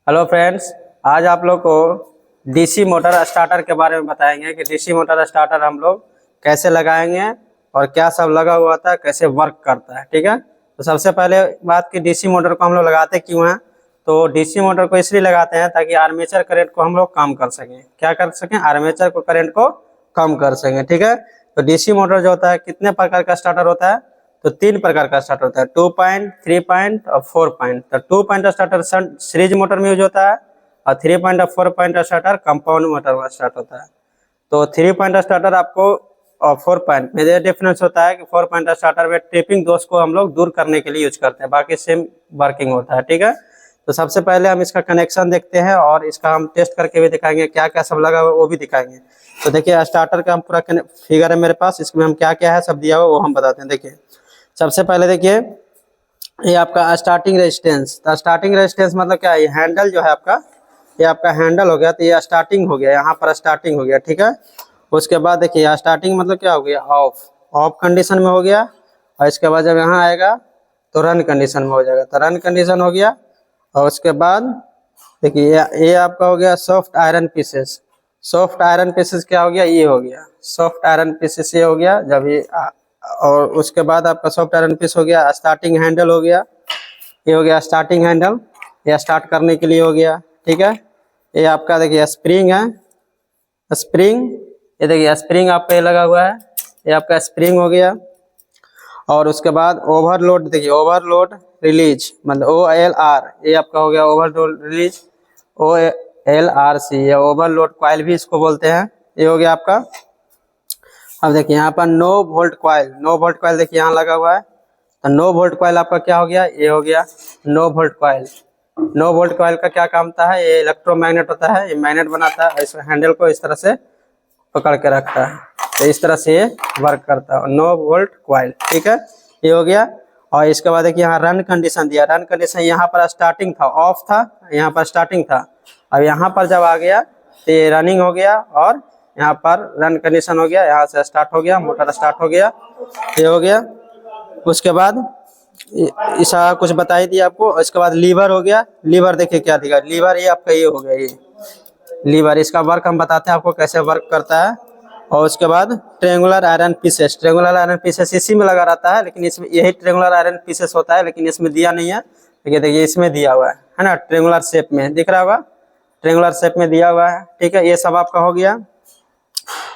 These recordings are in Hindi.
हेलो फ्रेंड्स, आज आप लोग को डीसी मोटर स्टार्टर के बारे में बताएंगे कि डीसी मोटर स्टार्टर हम लोग कैसे लगाएंगे और क्या सब लगा हुआ था, कैसे वर्क करता है। ठीक है, तो सबसे पहले बात कि डीसी मोटर को हम लोग लगाते क्यों हैं। तो डीसी मोटर को इसलिए लगाते हैं ताकि आर्मेचर करंट को हम लोग कम कर सकें। क्या कर सकें? आर्मेचर को करंट को कम कर सकें। ठीक है, तो डीसी मोटर जो होता है कितने प्रकार का स्टार्टर होता है? तो 3 प्रकार का स्टार्टर होता है, 2 पॉइंट, 3 पॉइंट और 4 पॉइंट। तो 2 पॉइंट स्टार्टर सीरीज मोटर में यूज होता है और 3 पॉइंट और 4 पॉइंट स्टार्टर कंपाउंड मोटर में स्टार्ट होता है। तो 3 पॉइंट स्टार्टर आपको और 4 पॉइंट में ये डिफरेंस होता है कि 4 पॉइंट स्टार्टर में ट्रिपिंग दोष को हम लोग दूर करने के लिए यूज करते हैं, बाकी सेम वर्किंग होता है। ठीक है, तो सबसे पहले हम इसका कनेक्शन देखते हैं और इसका हम टेस्ट करके भी दिखाएंगे, क्या क्या सब लगा हुआ वो भी दिखाएंगे। तो देखिए स्टार्टर का हम पूरा फिगर है मेरे पास, इसमें हम क्या क्या है सब दिया हुआ वो हम बताते हैं। देखिए सबसे पहले देखिए ये आपका स्टार्टिंग रेजिस्टेंस। तो स्टार्टिंग रेजिस्टेंस मतलब क्या है? ये हैंडल जो है आपका, ये आपका हैंडल हो गया, तो ये स्टार्टिंग हो गया, यहाँ पर स्टार्टिंग हो गया। ठीक है, उसके बाद देखिए स्टार्टिंग मतलब क्या हो गया? ऑफ, ऑफ कंडीशन में हो गया। और इसके बाद जब यहाँ आएगा तो रन कंडीशन में हो जाएगा, तो रन कंडीशन हो गया। और उसके बाद देखिए ये आपका हो गया soft iron pieces. Soft iron pieces क्या हो गया? ये हो गया सॉफ्ट आयरन पीसेस, ये हो गया जब ये और उसके बाद आपका सॉफ्ट आयरन पीस हो गया। स्टार्टिंग हैंडल हो गया, ये हो गया स्टार्टिंग हैंडल, ये स्टार्ट करने के लिए हो गया। ठीक है, ये आपका देखिए स्प्रिंग है, स्प्रिंग, ये देखिए स्प्रिंग आपका ये लगा हुआ है, ये आपका स्प्रिंग हो गया। और उसके बाद ओवरलोड, देखिए ओवरलोड रिलीज मतलब OLR, ये आपका हो गया ओवरलोड रिलीज, OLRC, ये ओवरलोड कॉइल भी इसको बोलते हैं, ये हो गया आपका। अब देखिए यहाँ पर no volt coil, no volt coil देखिए यहाँ लगा हुआ है, तो नो वोल्ट कॉइल आपका क्या हो गया? ये हो गया no volt coil. No volt coil का क्या काम होता है? ये इलेक्ट्रोमैग्नेट होता है, ये मैग्नेट बनाता है, इस हैंडल को इस तरह से पकड़ के रखता है, तो इस तरह से ये वर्क करता है, नो वोल्ट कॉइल। ठीक है, ये हो गया। और इसके बाद देखिए यहाँ रन कंडीशन दिया, रन कंडीशन यहाँ पर स्टार्टिंग था, ऑफ था, यहाँ पर स्टार्टिंग था। अब यहाँ पर जब आ गया तो ये रनिंग हो गया और यहाँ पर रन कंडीशन हो गया, यहाँ से स्टार्ट हो गया, मोटर स्टार्ट हो गया, ये हो गया। उसके बाद ऐसा कुछ बताई दिया आपको। इसके बाद लीवर हो गया, लीवर देखिए क्या दिखा, लीवर ये आपका ये हो गया, ये लीवर, इसका वर्क हम बताते हैं आपको कैसे वर्क करता है। और उसके बाद triangular iron pieces, triangular iron pieces इसी में लगा रहता है, लेकिन इसमें यही ट्रेंगुलर आयरन पीसेस होता है, लेकिन इसमें दिया नहीं है। देखिए देखिए इसमें दिया हुआ है ना, ट्रेंगुलर शेप में दिख रहा होगा, ट्रेंगुलर शेप में दिया हुआ है। ठीक है, ये सब आपका हो गया।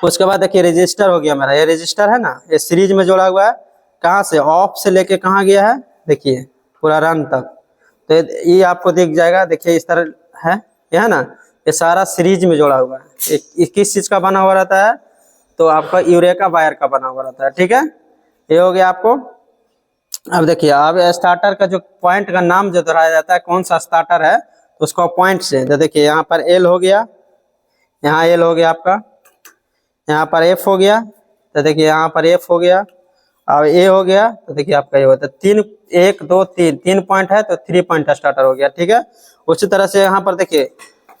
उसके बाद देखिए रजिस्टर हो गया मेरा, ये रजिस्टर है ना, ये सीरीज में जोड़ा हुआ है, कहाँ से? ऑफ से लेके कहाँ गया है? देखिए पूरा रन तक, तो ये आपको दिख जाएगा। देखिए इस तरह है, ये है ना, ये सारा सीरीज में जोड़ा हुआ है। ये किस चीज का बना हुआ रहता है? तो आपका यूरेका वायर का बना हुआ रहता है। ठीक है, ये हो गया आपको। अब देखिए अब स्टार्टर का जो पॉइंट का नाम जो दोहराया जाता है, कौन सा स्टार्टर है, तो उसको पॉइंट से, तो देखिए यहाँ पर एल हो गया, यहाँ एल हो गया आपका, यहाँ पर एफ हो गया, तो देखिए यहाँ पर एफ हो गया। अब ए हो गया, तो देखिए आपका ये होता है 3, 1 2 3, 3 पॉइंट है तो 3 पॉइंट स्टार्टर हो गया। ठीक है, उसी तरह से यहाँ पर देखिए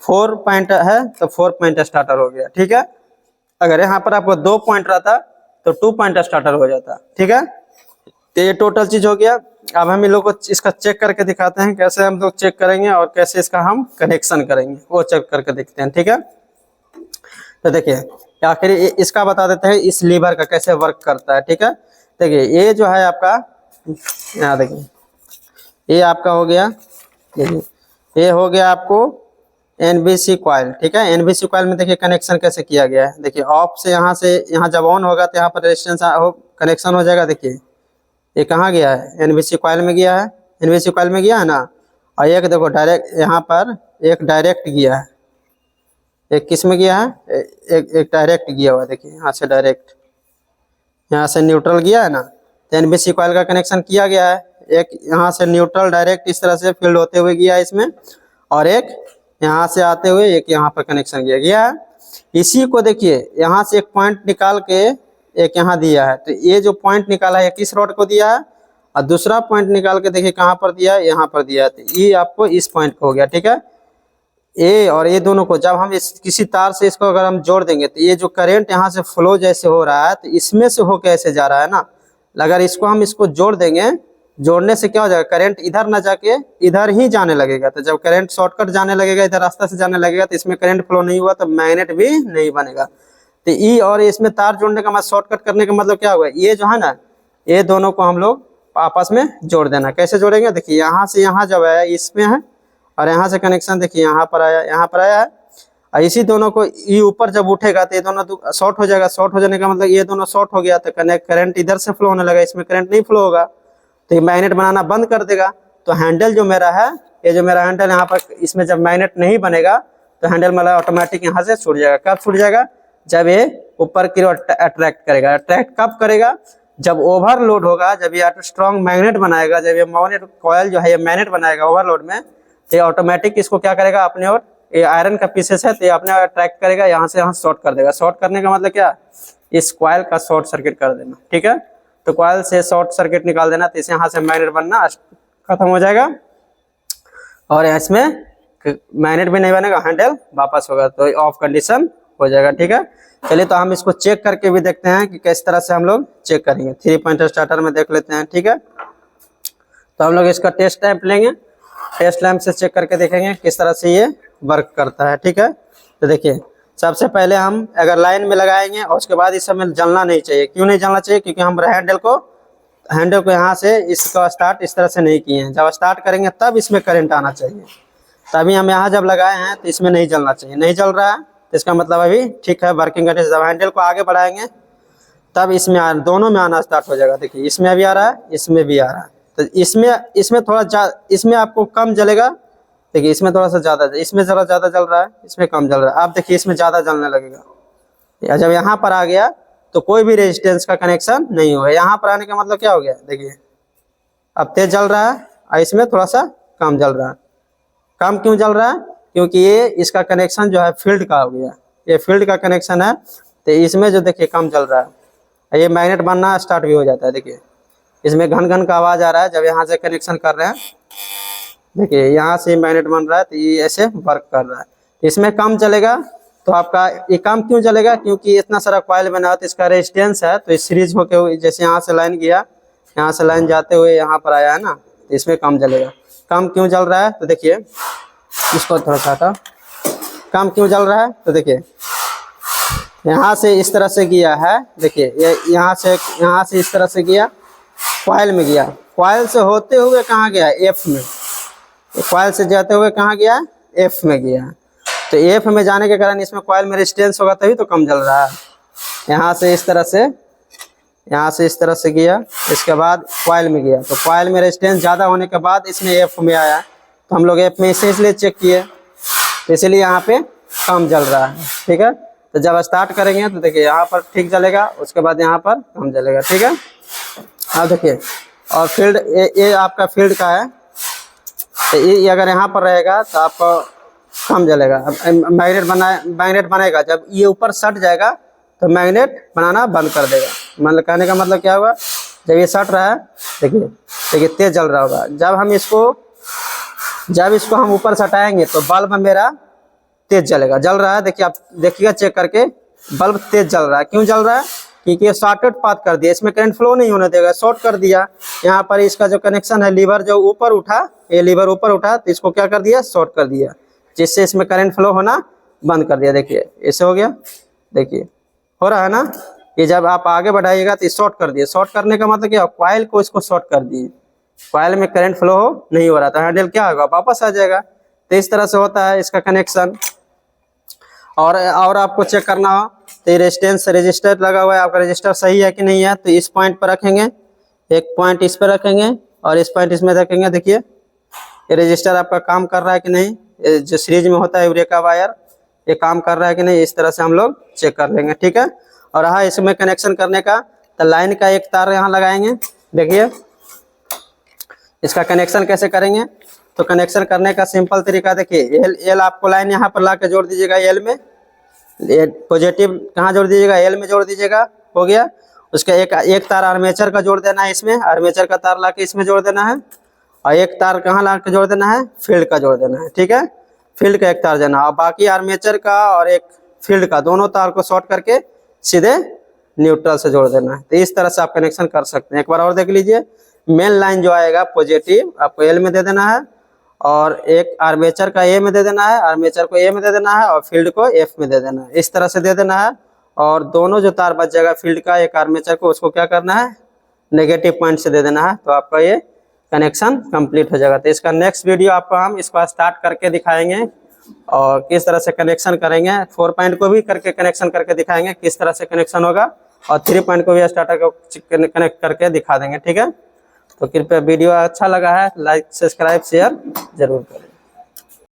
4 पॉइंट है तो 4 पॉइंट स्टार्टर हो गया। ठीक है, अगर यहाँ पर आपको 2 पॉइंट रहता तो 2 पॉइंट स्टार्टर हो जाता। ठीक है, तो ये टोटल चीज हो गया। अब हम इन लोग को इसका चेक करके दिखाते हैं, कैसे हम लोग चेक करेंगे और कैसे इसका हम कनेक्शन करेंगे वो चेक करके देखते हैं। ठीक है, तो देखिए आखिर इसका बता देते हैं इस लीवर का कैसे वर्क करता है। ठीक है, देखिए ये जो है आपका, यहाँ देखिए ये आपका हो गया, देखिए ये हो गया आपको NBC कॉइल। ठीक है, NBC कॉइल में देखिए कनेक्शन कैसे किया गया है। देखिए ऑफ से यहाँ जब ऑन होगा तो यहाँ पर रेजिस्टेंस कनेक्शन हो जाएगा। देखिए ये कहाँ गया है? NBC कॉइल में गया है, NBC कॉइल में गया है ना। और एक देखो डायरेक्ट, यहाँ पर एक डायरेक्ट गया है, एक किस में गया है? एक डायरेक्ट गया हुआ, देखिए यहाँ से डायरेक्ट, यहाँ से न्यूट्रल गया है ना, तो NBC कॉइल का कनेक्शन किया गया है। एक यहाँ से न्यूट्रल डायरेक्ट इस तरह से फील्ड होते हुए गया है इसमें, और एक यहाँ से आते हुए एक यहाँ पर कनेक्शन किया गया है। इसी को देखिए यहाँ से एक पॉइंट निकाल के एक यहाँ दिया है, तो ये जो पॉइंट निकाला है किस रॉड को दिया है, और दूसरा पॉइंट निकाल के देखिए कहाँ पर दिया है, यहाँ पर दिया है, तो ये आपको इस पॉइंट को हो गया। ठीक है, ए और ये दोनों को जब हम किसी तार से इसको अगर हम जोड़ देंगे तो ये जो करंट यहाँ से फ्लो जैसे हो रहा है, तो इसमें से हो कैसे जा रहा है ना, अगर इसको हम इसको जोड़ देंगे जोड़ने से क्या हो जाएगा, करंट इधर ना जाके इधर ही जाने लगेगा। तो जब करंट शॉर्टकट जाने लगेगा, इधर रास्ता से जाने लगेगा, तो इसमें करंट फ्लो नहीं हुआ तो मैग्नेट भी नहीं बनेगा। तो ई और इसमें तार जोड़ने का मतलब, शॉर्टकट करने का मतलब क्या हुआ, ये जो है ना, ये दोनों को हम लोग आपस में जोड़ देना। कैसे जोड़ेंगे, देखिए यहाँ से यहाँ जब आया इसमें है, और यहाँ से कनेक्शन देखिए यहाँ पर आया, यहाँ पर आया है, और इसी दोनों को ये ऊपर जब उठेगा तो ये दोनों शॉर्ट हो जाएगा। शॉर्ट हो जाने का मतलब ये दोनों शॉर्ट हो गया, तो करंट इधर से फ्लो होने लगा, इसमें करंट नहीं फ्लो होगा, तो ये मैग्नेट बनाना बंद कर देगा। तो हैंडल जो मेरा है, ये जो मेरा हैंडल यहाँ पर, इसमें जब मैग्नेट नहीं बनेगा तो हैंडल मेरा ऑटोमेटिक यहाँ से छूट जाएगा। कब छूट जाएगा, जब ये ऊपर की ओर अट्रैक्ट करेगा। अट्रैक्ट कब करेगा, जब ओवरलोड होगा, जब ये स्ट्रॉन्ग मैग्नेट बनाएगा, जब ये मैग्नेट कॉयल जो है ये मैग्नेट बनाएगा ओवरलोड में, तो ये ऑटोमेटिक इसको क्या करेगा, अपने ओर, ये आयरन का पीसेस है तो ये अपने ओर अट्रैक्ट करेगा, यहाँ से यहाँ शॉर्ट कर देगा। शॉर्ट करने का मतलब क्या, इस कॉयल का शॉर्ट सर्किट कर देना, ठीक है। तो कॉयल से शॉर्ट सर्किट निकाल देना, तो इसे यहाँ से मैग्नेट बनना खत्म हो जाएगा, और इसमें मैग्नेट भी नहीं बनेगा, हैंडल वापस होगा, तो ऑफ कंडीशन हो जाएगा, ठीक है। चलिए तो हम इसको चेक करके भी देखते हैं कि किस तरह से हम लोग चेक करेंगे। 3 पॉइंट स्टार्टर में देख लेते हैं, ठीक है। तो हम लोग इसका टेस्ट लैंप लेंगे, टेस्ट लैंप से चेक करके देखेंगे किस तरह से ये वर्क करता है, ठीक है। तो देखिए सबसे पहले हम अगर लाइन में लगाएंगे, और उसके बाद इस समय जलना नहीं चाहिए। क्यों नहीं जलना चाहिए, क्योंकि हम हैंडल को यहाँ से इसका स्टार्ट इस तरह से नहीं किए हैं। जब स्टार्ट करेंगे तब इसमें करंट आना चाहिए। तभी हम यहाँ जब लगाए हैं तो इसमें नहीं जलना चाहिए। नहीं जल रहा है तो इसका मतलब अभी ठीक है, वर्किंग कंडीशन। जब हैंडल को आगे बढ़ाएंगे तब इसमें दोनों में आना स्टार्ट हो जाएगा। देखिए इसमें अभी आ रहा है, इसमें भी आ रहा है। तो इसमें थोड़ा इसमें आपको कम जलेगा। देखिए इसमें थोड़ा सा ज़्यादा, इसमें ज़रा ज़्यादा जल रहा है, इसमें कम जल रहा है। आप देखिए इसमें ज़्यादा जलने लगेगा। जब यहाँ पर आ गया तो कोई भी रेजिस्टेंस का कनेक्शन नहीं होगा। यहाँ पर आने का मतलब क्या हो गया, देखिए अब तेज जल रहा है और इसमें थोड़ा सा कम जल रहा है। कम क्यों जल रहा है, क्योंकि ये इसका कनेक्शन जो है फील्ड का हो गया, ये फील्ड का कनेक्शन है। तो इसमें जो देखिए कम जल रहा है, ये मैग्नेट बनना स्टार्ट भी हो जाता है। देखिए इसमें घन घन का आवाज़ आ रहा है जब यहाँ से कनेक्शन कर रहे हैं। देखिए यहाँ से मैग्नेट बन रहा है, तो ये ऐसे वर्क कर रहा है। इसमें कम चलेगा तो आपका ये कम क्यों चलेगा, क्योंकि इतना सारा कॉइल बना हुआ, तो इसका रेजिस्टेंस है, तो इस सीरीज होके हुए जैसे यहाँ से लाइन गया, यहाँ से लाइन जाते हुए यहाँ पर आया है ना, तो इसमें कम जलेगा। कम क्यों जल रहा है, तो देखिए इसको थोड़ा सा हटा। कम क्यों जल रहा है, तो देखिए यहाँ से इस तरह से गया है। देखिए ये यहाँ से इस तरह से गया, कॉइल में गया। कॉइल से होते हुए कहाँ गया, एफ में। कॉइल से जाते हुए कहाँ गया, एफ में गया। तो एफ में जाने के कारण इसमें कॉइल में रेजिस्टेंस होगा, तभी तो कम जल रहा है। यहाँ से इस तरह से गया, इसके बाद कॉइल में गया, तो कॉइल में रेजिस्टेंस ज़्यादा होने के बाद इसमें एफ में आया। तो हम लोग एफ में इसे इसलिए चेक किए, तो इसलिए यहाँ पे कम जल रहा है, ठीक है। तो जब स्टार्ट करेंगे तो देखिए यहाँ पर ठीक जलेगा, उसके बाद यहाँ पर कम जलेगा, ठीक है। अब देखिए, और फील्ड ये आपका फील्ड का है, तो ये अगर यहाँ पर रहेगा तो आपको कम जलेगा। अब मैग्नेट बनेगा, जब ये ऊपर सट जाएगा तो मैग्नेट बनाना बंद कर देगा। मतलब कहने का मतलब क्या हुआ, जब ये सट रहा है, देखिए तेज जल रहा होगा। जब इसको हम ऊपर सटाएंगे तो बल्ब मेरा तेज जलेगा, जल रहा है। देखिए आप देखिएगा चेक करके, बल्ब तेज जल रहा है। क्यों जल रहा है, क्योंकि ये शॉर्टेड पाथ कर दिया, इसमें करंट फ्लो नहीं होने देगा, शॉर्ट कर दिया। यहाँ पर इसका जो कनेक्शन है, लीवर जो ऊपर उठा, ये लीवर ऊपर उठा, तो इसको क्या कर दिया, शॉर्ट कर दिया, जिससे इसमें करंट फ्लो होना बंद कर दिया। देखिए ऐसे हो गया, देखिए हो रहा है ना। ये जब आप आगे बढ़ाइएगा तो शॉर्ट कर दिए। शॉर्ट करने का मतलब क्या, कॉइल को इसको शॉर्ट कर दिए, कॉइल में करंट फ्लो नहीं हो रहा, तो हैंडल क्या होगा, वापस आ जाएगा। तो इस तरह से होता है इसका कनेक्शन। और आपको चेक करना हो तो ये रजिस्टर लगा हुआ है, आपका रजिस्टर सही है कि नहीं है, तो इस पॉइंट पर रखेंगे, एक पॉइंट इस पर रखेंगे और इस पॉइंट इसमें रखेंगे। देखिए ये रजिस्टर आपका काम कर रहा है कि नहीं, जो सीरीज में होता है यूरेका वायर, ये काम कर रहा है कि नहीं, इस तरह से हम लोग चेक कर लेंगे, ठीक है। और हाँ, इसमें कनेक्शन करने का, तो लाइन का एक तार यहाँ लगाएंगे। देखिए इसका कनेक्शन कैसे करेंगे, तो कनेक्शन करने का सिंपल तरीका देखिए, एल आपको लाइन यहाँ पर ला के जोड़ दीजिएगा, एल में पॉजिटिव कहाँ जोड़ दीजिएगा, एल में जोड़ दीजिएगा, हो गया। उसका एक तार आर्मेचर का जोड़ देना है, इसमें आर्मेचर का तार ला के इसमें जोड़ देना है, और एक तार कहाँ ला के जोड़ देना है, फील्ड का जोड़ देना है, ठीक है। फील्ड का एक तार देना, और बाकी आर्मेचर का और एक फील्ड का दोनों तार को शॉर्ट करके सीधे न्यूट्रल से जोड़ देना है। तो इस तरह से आप कनेक्शन कर सकते हैं। एक बार और देख लीजिए, मेन लाइन जो आएगा पॉजिटिव आपको एल में दे देना है, और एक आर्मेचर का ए में दे देना है, आर्मेचर को ए में दे देना है, और फील्ड को एफ में दे देना है। इस तरह से दे देना है। और दोनों जो तार बच जाएगा फील्ड का एक आर्मेचर को, उसको क्या करना है, नेगेटिव पॉइंट से दे देना है। तो आपका ये कनेक्शन कंप्लीट हो जाएगा। तो इसका नेक्स्ट वीडियो आपको हम इसको स्टार्ट करके दिखाएंगे और किस तरह से कनेक्शन करेंगे। 4 पॉइंट को भी करके कनेक्शन करके दिखाएंगे किस तरह से कनेक्शन होगा, और 3 पॉइंट को भी स्टार्टर को कनेक्ट करके दिखा देंगे। ठीक है, तो कृपया वीडियो अच्छा लगा है लाइक सब्सक्राइब शेयर जरूर करें।